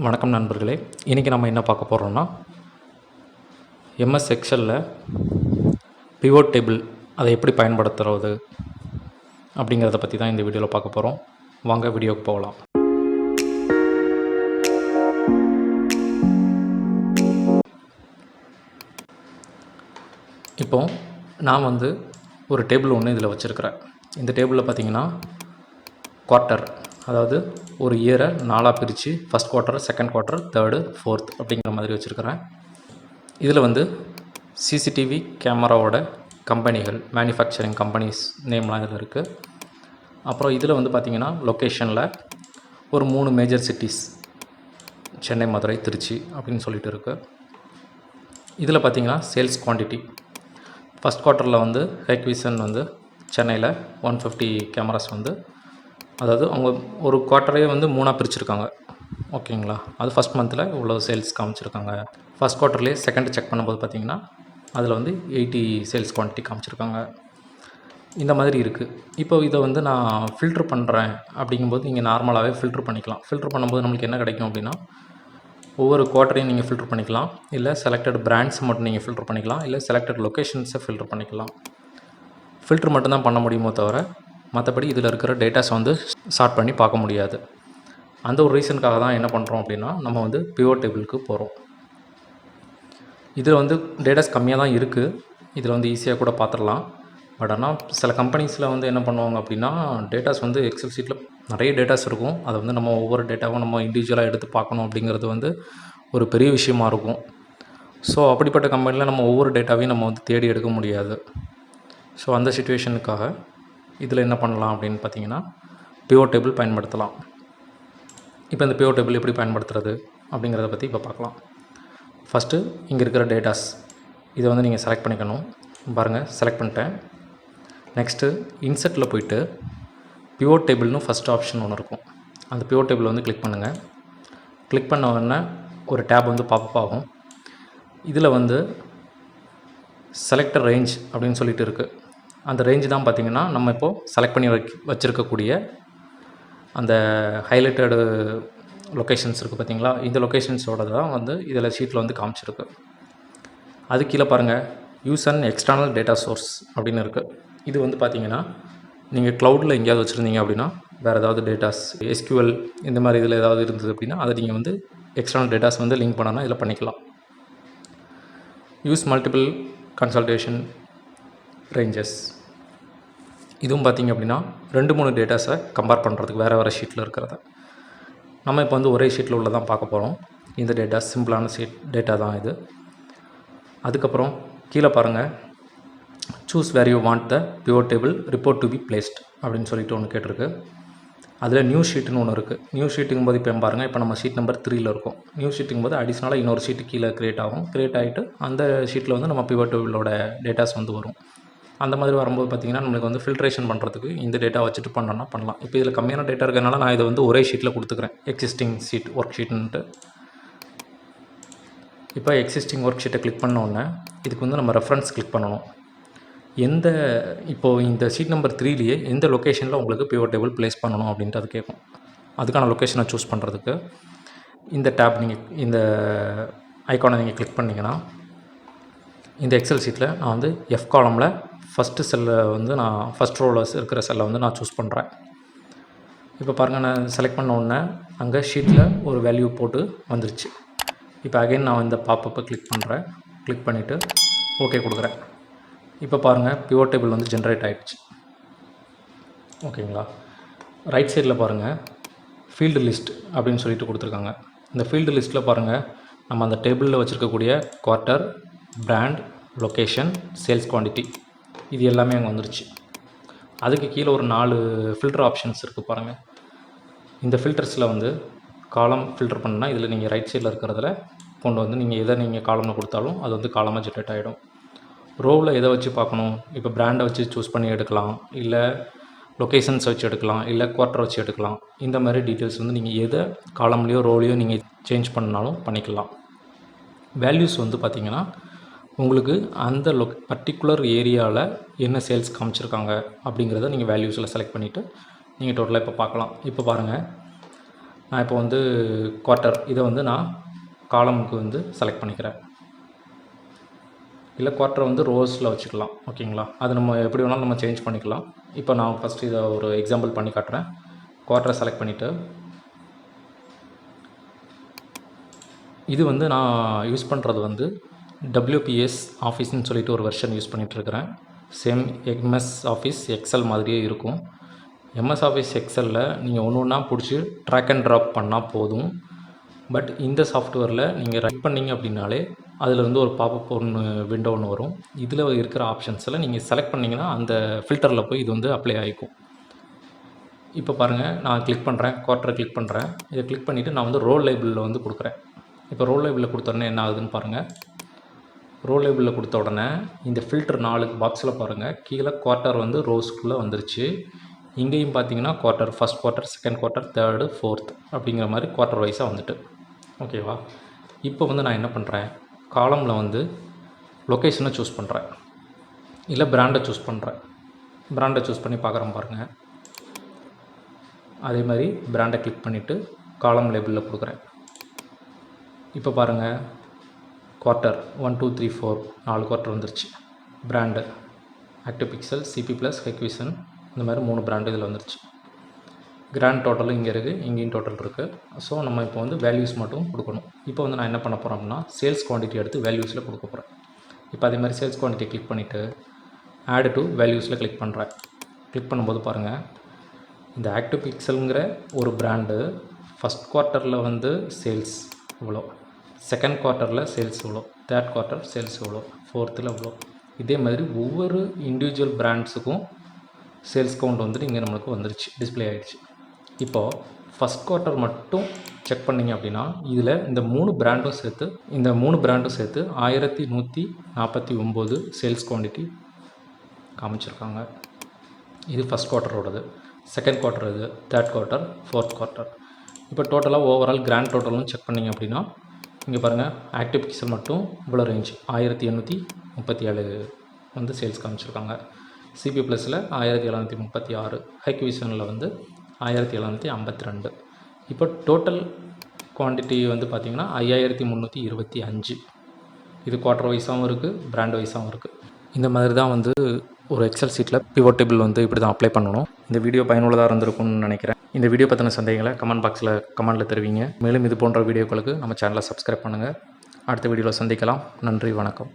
வணக்கம் நண்பர்களே, இன்றைக்கி நம்ம என்ன பார்க்க போகிறோம்னா எம்எஸ் எக்ஸலில் பிவோட் டேபிள் அதை எப்படி பயன்படுத்துறது அப்படிங்கிறத பற்றி தான் இந்த வீடியோவில் பார்க்க போகிறோம். வாங்க வீடியோவுக்கு போகலாம். இப்போ நான் ஒரு டேபிள் ஒன்று இதில் வச்சுருக்கிறேன். இந்த டேபிளில் பார்த்திங்கன்னா குவார்ட்டர், அதாவது ஒரு இயரை 4ஆக பிரித்து first quarter, second quarter, third, fourth அப்படிங்கிற மாதிரி வச்சுருக்கிறேன். இதில் சிசிடிவி கேமராவோட கம்பெனிகள், மேனுஃபேக்சரிங் கம்பெனிஸ் நேம்லாம் இதில் இருக்குது. அப்புறம் இதில் பார்த்திங்கன்னா லொக்கேஷனில் ஒரு 3 மேஜர் சிட்டிஸ், சென்னை, மதுரை, திருச்சி அப்படின்னு சொல்லிட்டு இருக்குது. இதில் பார்த்திங்கன்னா சேல்ஸ் குவான்டிட்டி ஃபஸ்ட் குவார்ட்டரில் ஹைக்விசன் சென்னையில் 150 கேமராஸ் அதாவது அவங்க ஒரு குவார்ட்டரே 3ஆக பிரிச்சுருக்காங்க. ஓகேங்களா, அது ஃபஸ்ட் மந்தில் இவ்வளோ சேல்ஸ் காமிச்சிருக்காங்க. ஃபஸ்ட் குவார்ட்டர்லேயே செகண்ட் செக் பண்ணும்போது பார்த்திங்கன்னா அதில் 80 சேல்ஸ் குவான்டிட்டி காமிச்சிருக்காங்க. இந்த மாதிரி இருக்குது. இப்போ இதை நான் ஃபில்ட்ரு பண்ணுறேன் அப்படிங்கும்போது நீங்கள் நார்மலாகவே ஃபில்ட்ரு பண்ணிக்கலாம். ஃபில்ட்ரு பண்ணும்போது நம்மளுக்கு என்ன கிடைக்கும் அப்படின்னா, ஒவ்வொரு குவார்ட்டரையும் நீங்கள் ஃபில்ட்ரு பண்ணிக்கலாம், இல்லை செலக்டட் பிராண்ட்ஸ் மட்டும் நீங்கள் ஃபில்ட்ரு பண்ணிக்கலாம், இல்லை செலக்டட் லொக்கேஷன்ஸை ஃபில்ட்ரு பண்ணிக்கலாம். ஃபில்ட்ரு மட்டும்தான் பண்ண முடியுமோ தவிர மற்றபடி இதில் இருக்கிற டேட்டாஸ் ஷார்ட் பண்ணி பார்க்க முடியாது. அந்த ஒரு ரீசனுக்காக தான் என்ன பண்ணுறோம் அப்படின்னா, நம்ம பிவோட் டேபிளுக்கு போகிறோம். இதில் டேட்டாஸ் கம்மியாக தான் இருக்குது. இதில் ஈஸியாக கூட பார்த்துடலாம். பட் ஆனால் சில கம்பெனிஸில் என்ன பண்ணுவாங்க அப்படின்னா, டேட்டாஸ் எக்ஸல் ஷீட்டில் நிறைய டேட்டாஸ் இருக்கும். அதை நம்ம ஒவ்வொரு டேட்டாவும் நம்ம இண்டிவிஜுவலாக எடுத்து பார்க்கணும் அப்படிங்கிறது ஒரு பெரிய விஷயமா இருக்கும். ஸோ அப்படிப்பட்ட கம்பெனியில் நம்ம ஒவ்வொரு டேட்டாவையும் நம்ம தேடி எடுக்க முடியாது. ஸோ அந்த சிச்சுவேஷனுக்காக இதில் என்ன பண்ணலாம் அப்படின்னு பார்த்தீங்கன்னா, பிவோட் டேபிள் பயன்படுத்தலாம். இப்போ இந்த பிவோட் டேபிள் எப்படி பயன்படுத்துறது அப்படிங்கிறத பற்றி இப்போ பார்க்கலாம். ஃபஸ்ட்டு இங்கே இருக்கிற டேட்டாஸ் இதை நீங்கள் செலக்ட் பண்ணிக்கணும். பாருங்கள், செலக்ட் பண்ணிட்டேன். நெக்ஸ்ட்டு இன்செர்ட்டில் போய்ட்டு பிவோட் டேபிள்னு ஃபஸ்ட் ஆப்ஷன் ஒன்று இருக்கும். அந்த பிவோட் டேபிள் கிளிக் பண்ணுங்கள். கிளிக் பண்ண உடனே ஒரு டேப் பாப்பப் ஆகும். இதில் செலக்ட் ரேஞ்ச் அப்படின்னு சொல்லிட்டு இருக்குது. அந்த ரேஞ்சு தான் பார்த்திங்கன்னா நம்ம இப்போது செலக்ட் பண்ணி வச்சுருக்கக்கூடிய அந்த ஹைலைட்டடு லொக்கேஷன்ஸ் இருக்குது பார்த்திங்களா. இந்த லொக்கேஷன்ஸோட தான் இதில் ஷீட்டில் காமிச்சிருக்கு. அது கீழே பாருங்கள், use and external data source அப்படின்னு இருக்குது. இது பார்த்திங்கன்னா நீங்கள் க்ளவுடில் எங்கேயாவது வச்சுருந்தீங்க அப்படின்னா, வேறு ஏதாவது டேட்டாஸ் எஸ்கியூஎல் இந்த மாதிரி இதில் ஏதாவது இருந்தது அப்படின்னா அதை நீங்கள் எக்ஸ்டர்னல் டேட்டாஸ் லிங்க் பண்ணனா இதில் பண்ணிக்கலாம். யூஸ் மல்டிபிள் கன்சல்டேஷன் ரேஞ்சஸ், இதுவும் பார்த்திங்க அப்படின்னா 2-3 டேட்டாஸை கம்பேர் பண்ணுறதுக்கு வேறு ஷீட்டில் இருக்கிறத. நம்ம இப்போ ஒரே ஷீட்டில் உள்ளதான் பார்க்க போகிறோம். இந்த டேட்டா சிம்பிளான டேட்டா தான் இது. அதுக்கப்புறம் கீழே பாருங்கள், choose where you want the pivot table report to be placed அப்படின்னு சொல்லிட்டு ஒன்று கேட்டிருக்கு. அதில் நியூ ஷீட்டுன்னு ஒன்று இருக்குது. நியூ ஷீட்டுங்கும் போது இப்போ பாருங்கள், இப்போ நம்ம ஷீட் நம்பர் 3ல் இருக்கும். நியூ ஷீட்டுங்கும் போது அடிஷ்னலாக இன்னொரு ஷீட்டு கீழே க்ரியேட் ஆகும். க்ரியேட் ஆகிட்டு அந்த ஷீட்டில் நம்ம பிவோட் டேபிளோட டேட்டாஸ் வரும். அந்த மாதிரி வரும்போது பார்த்திங்கன்னா நம்மளுக்கு ஃபில்ட்ரேஷன் பண்ணுறதுக்கு இந்த டேட்டா வச்சுட்டு பண்ணோன்னா பண்ணலாம். இப்போ இதில் கம்மியான டேட்டா இருக்கிறதுனால நான் இதை ஒரே ஷீட்டில் கொடுத்துக்கிறேன், எக்ஸிஸ்டிங் ஷீட் ஒர்க் ஷீட்டுன்ட்டு. இப்போ எக்ஸிஸ்டிங் ஒர்க் ஷீட்டை கிளிக் பண்ணோன்னே இதுக்கு நம்ம ரெஃபரன்ஸ் கிளிக் பண்ணணும். இப்போது இந்த ஷீட் நம்பர் 3லேயே எந்த லொக்கேஷனில் உங்களுக்கு பிவோட் டேபிள் ப்ளேஸ் பண்ணணும் அப்படின்ட்டு அது கேட்கும். அதுக்கான லொக்கேஷனை சூஸ் பண்ணுறதுக்கு இந்த டேப் நீங்கள் இந்த ஐக்கானை நீங்கள் கிளிக் பண்ணிங்கன்னா, இந்த எக்ஸல் ஷீட்டில் நான் எஃப் காலமில் ஃபஸ்ட்டு செல்லை நான் ஃபஸ்ட் ரோவில் இருக்கிற செல்லை நான் சூஸ் பண்ணுறேன். இப்போ பாருங்கள், நான் செலக்ட் பண்ண உடனே அங்கே ஷீட்டில் ஒரு வேல்யூ போட்டு வந்துருச்சு. இப்போ அகைன் நான் இந்த பாப்பப்பை கிளிக் பண்ணுறேன். கிளிக் பண்ணிவிட்டு ஓகே கொடுக்குறேன். இப்போ பாருங்கள், பிவோட் டேபிள் ஜென்ரேட் ஆகிடுச்சு. ஓகேங்களா. ரைட் சைடில் பாருங்கள், ஃபீல்டு லிஸ்ட் அப்படின்னு சொல்லிட்டு கொடுத்துருக்காங்க. இந்த ஃபீல்டு லிஸ்ட்டில் பாருங்கள், நம்ம அந்த டேபிளில் வச்சுருக்கக்கூடிய quarter, brand, location, sales quantity இது எல்லாமே அங்கே வந்துருச்சு. அதுக்கு கீழே ஒரு 4 ஃபில்டர் ஆப்ஷன்ஸ் இருக்குது பாருங்கள். இந்த ஃபில்டர்ஸில் காலம் ஃபில்டர் பண்ணால் இதில் நீங்கள் ரைட் சைடில் இருக்கிறதுல கொண்டு நீங்கள் எதை நீங்கள் காலம்னு கொடுத்தாலும் அது காலமாக ஜென்ரேட் ஆகிடும். ரோவில் எதை வச்சு பார்க்கணும், இப்போ பிராண்டை வச்சு சூஸ் பண்ணி எடுக்கலாம், இல்லை லொக்கேஷன்ஸ் வச்சு எடுக்கலாம், இல்லை குவார்ட்டர் வச்சு எடுக்கலாம். இந்த மாதிரி டீட்டெயில்ஸ் நீங்கள் எதை காலம்லேயோ ரோலையோ நீங்கள் சேஞ்ச் பண்ணாலும் பண்ணிக்கலாம். வேல்யூஸ் பார்த்திங்கன்னா உங்களுக்கு அந்த பர்டிகுலர் ஏரியாவில் என்ன சேல்ஸ் காமிச்சிருக்காங்க அப்படிங்கிறத நீங்கள் வேல்யூஸில் செலக்ட் பண்ணிவிட்டு நீங்கள் டோட்டலாக இப்போ பார்க்கலாம். இப்போ பாருங்கள், நான் இப்போ வந்து குவார்ட்டர் இதை வந்து நான் காலமுக்கு வந்து செலக்ட் பண்ணிக்கிறேன். இல்லை குவார்ட்டரை வந்து ரோஸில் வச்சுக்கலாம். ஓகேங்களா, அது நம்ம எப்படி வேணாலும் நம்ம சேஞ்ச் பண்ணிக்கலாம். இப்போ நான் ஃபஸ்ட்டு இதை ஒரு எக்ஸாம்பிள் பண்ணி காட்டுறேன். குவார்ட்டரை செலக்ட் பண்ணிவிட்டு இது வந்து நான் யூஸ் பண்ணுறது வந்து டபிள்யூபிஎஸ் ஆஃபீஸ்ன்னு சொல்லிட்டு ஒரு வெர்ஷன் யூஸ் பண்ணிகிட்ருக்கிறேன். சேம் எம்எஸ் ஆஃபீஸ் எக்ஸல் மாதிரியே இருக்கும். எம்எஸ் ஆஃபீஸ் எக்ஸலில் நீங்கள் ஒன்று ஒன்றா பிடிச்சி ட்ராக் அண்ட் ட்ராப் பண்ணால் போதும். பட் இந்த சாஃப்ட்வேரில் நீங்கள் ரன் பண்ணிங்க அப்படின்னாலே அதிலிருந்து ஒரு பாப்பப் விண்டோ ஒன்று வரும். இதில் இருக்கிற ஆப்ஷன்ஸில் நீங்கள் செலக்ட் பண்ணிங்கன்னா அந்த ஃபில்டரில் போய் இது வந்து அப்ளை ஆகிக்கும். இப்போ பாருங்கள், நான் கிளிக் பண்ணுறேன், குவார்ட்டரை கிளிக் பண்ணுறேன். இதை கிளிக் பண்ணிவிட்டு நான் வந்து ரோல் லேபிளில் வந்து கொடுக்குறேன். இப்போ ரோல் லேபிளில் கொடுத்த உடனே என்ன ஆகுதுன்னு பாருங்கள். ரோல் லேபிளில் கொடுத்த உடனே இந்த ஃபில்டர் 4 பாக்ஸில் பாருங்கள், கீழே குவார்ட்டர் வந்து ரோஸ்க்குள்ளே வந்துருச்சு. இங்கேயும் பார்த்தீங்கன்னா quarter, first quarter, second quarter, third, fourth அப்படிங்கிற மாதிரி குவார்ட்டர் வைஸாக வந்துட்டு. ஓகேவா, இப்போ வந்து நான் என்ன பண்ணுறேன், காலமில் வந்து லொக்கேஷனை சூஸ் பண்ணுறேன், இல்லை பிராண்டை சூஸ் பண்ணுறேன். பிராண்டை சூஸ் பண்ணி பார்க்குறேன் பாருங்கள். அதே மாதிரி பிராண்டை கிளிக் பண்ணிவிட்டு காலம் லேபிளில் கொடுக்குறேன். இப்போ பாருங்கள், குவார்ட்டர் 1 2 3 4 4 குவார்ட்டர் வந்துருச்சு. Brand active pixel, CP plus, Hikvision, இந்த மாதிரி 3 பிராண்டு இதில் வந்துருச்சு. கிராண்ட் டோட்டலும் இங்கே இருக்குது, இங்கேயும் டோட்டல் இருக்குது. ஸோ நம்ம இப்போ வந்து வேல்யூஸ் மட்டும் கொடுக்கணும். இப்போ வந்து நான் என்ன பண்ண போகிறேன் அப்படின்னா சேல்ஸ் குவான்டிட்டி எடுத்து வேல்யூஸில் கொடுக்க போகிறேன். இப்போ அதே மாதிரி சேல்ஸ் குவான்டிட்டி கிளிக் பண்ணிவிட்டு ஆட் டு வேல்யூஸில் கிளிக் பண்ணுறேன். கிளிக் பண்ணும்போது பாருங்கள், இந்த ஆக்டிவ் பிக்சலுங்கிற ஒரு பிராண்டு ஃபஸ்ட் குவார்ட்டரில் வந்து சேல்ஸ் இவ்வளோ, செகண்ட் குவார்ட்டரில் சேல்ஸ் இவ்வளோ, தேர்ட் குவார்ட்டர் சேல்ஸ் இவ்வளோ, ஃபோர்த்தில் இவ்வளோ. இதே மாதிரி ஒவ்வொரு இண்டிவிஜுவல் பிராண்ட்ஸுக்கும் சேல்ஸ் கவுண்ட் வந்துட்டு இங்கே நம்மளுக்கு வந்துருச்சு, டிஸ்பிளே ஆகிடுச்சு. இப்போது ஃபஸ்ட் குவார்ட்டர் மட்டும் செக் பண்ணிங்க அப்படின்னா இதில் இந்த 3 பிராண்டும் சேர்த்து 1149 சேல்ஸ் குவான்டிட்டி காமிச்சிருக்காங்க. இது ஃபஸ்ட் குவார்ட்டரோடது. செகண்ட் குவார்ட்டர் இது, தேர்ட் குவார்ட்டர், ஃபோர்த் குவார்ட்டர். இப்போ டோட்டலாக ஓவரால் கிராண்ட் டோட்டலும் செக் பண்ணிங்க அப்படின்னா இங்கே பாருங்கள், ஆக்டிவ் பிக்சல் மட்டும் இவ்வளோ ரேஞ்ச் 1737 வந்து சேல்ஸ் காமிச்சிருக்காங்க. சிபி ப்ளஸில் 1736, ஹெக்விசனில் வந்து 1752. இப்போ டோட்டல் குவான்டிட்டி வந்து பார்த்திங்கன்னா 5325. இது குவார்ட்டர் வைஸாகவும் இருக்குது, பிராண்ட் வைஸாகவும் இருக்குது. இந்த மாதிரி தான் வந்து ஒரு எக்ஸல் சீட்டில் பிவோட் டேபிள் வந்து இப்படி தான் அப்ளை பண்ணணும். இந்த வீடியோ பயனுள்ளதாக இருந்திருக்கும்னு நினைக்கிறேன். இந்த வீடியோ பற்றின சந்தேகங்களை கமெண்ட் பாக்ஸில் கமெண்ட்டில் தெரிவிங்க. மேலும் இது போன்ற வீடியோக்களுக்கு நம்ம சேனலை சப்ஸ்கிரைப் பண்ணுங்கள். அடுத்த வீடியோவில் சந்திக்கலாம். நன்றி, வணக்கம்.